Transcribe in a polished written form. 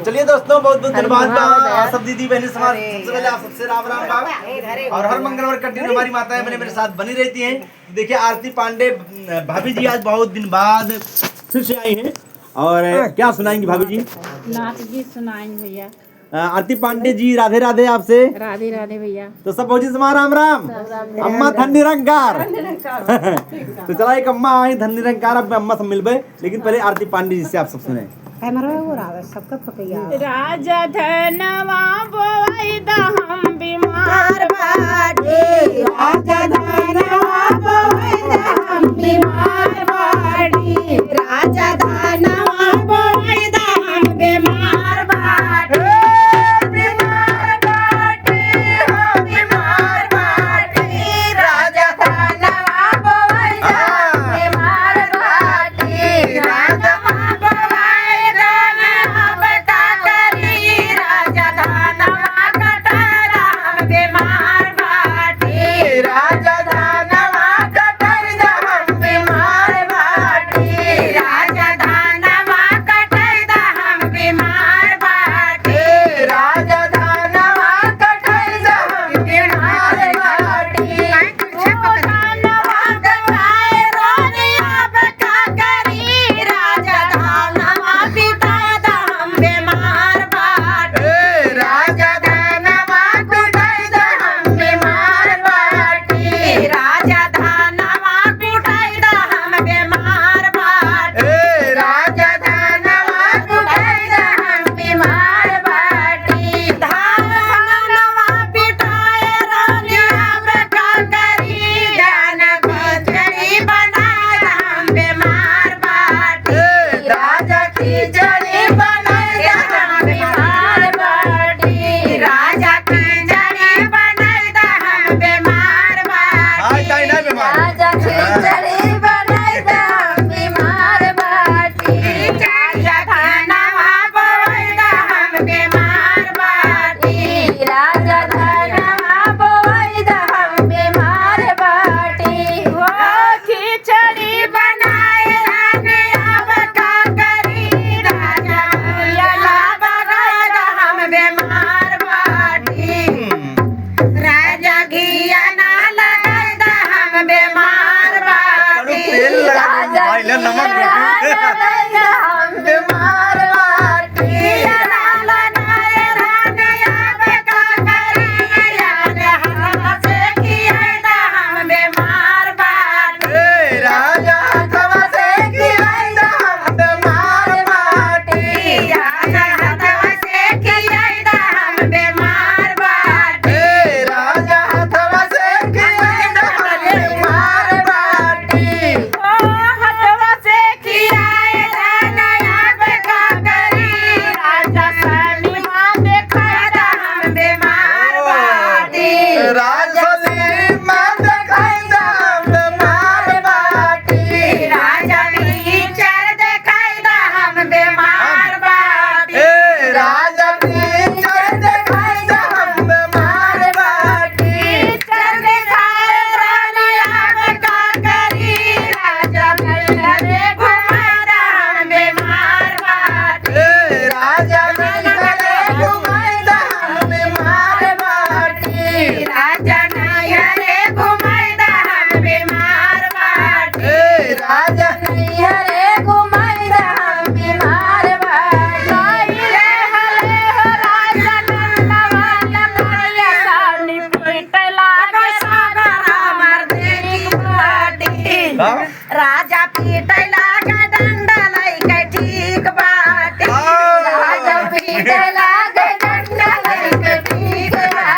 चलिए दोस्तों, बहुत बहुत धन्यवाद सब दीदी बहनी समाज। सबसे पहले आप सबसे राम राम बाबा। और हर मंगलवार कंटिन्यू हमारी माताएं मेरे साथ बनी रहती हैं। देखिए आरती पांडे भाभी जी आज बहुत दिन बाद फिर से आई हैं और क्या सुनाएंगी भाभी जी? नाथ जी सुनाएंगे भैया। आरती पांडे जी राधे राधे आपसे। राधे राधे भैया। तो सब भौजी समाज राम राम। अम्मा धन निरंकार। तो चला एक अम्मा आई धन निरंकार, अब अम्मा सब मिल गए, लेकिन पहले आरती पांडे जी से आप सब सुने। राजा धनवा बोई हम बीमार बाड़ी, राजा धनवा बोई हम बीमार बाड़ी, राजा धनवा बोई हम बीमार बाड़ी, बीमार बाड़ी हो बीमार बाड़ी, राजा धनवा बोई बीमार बाड़ी, राजा राजा पीटला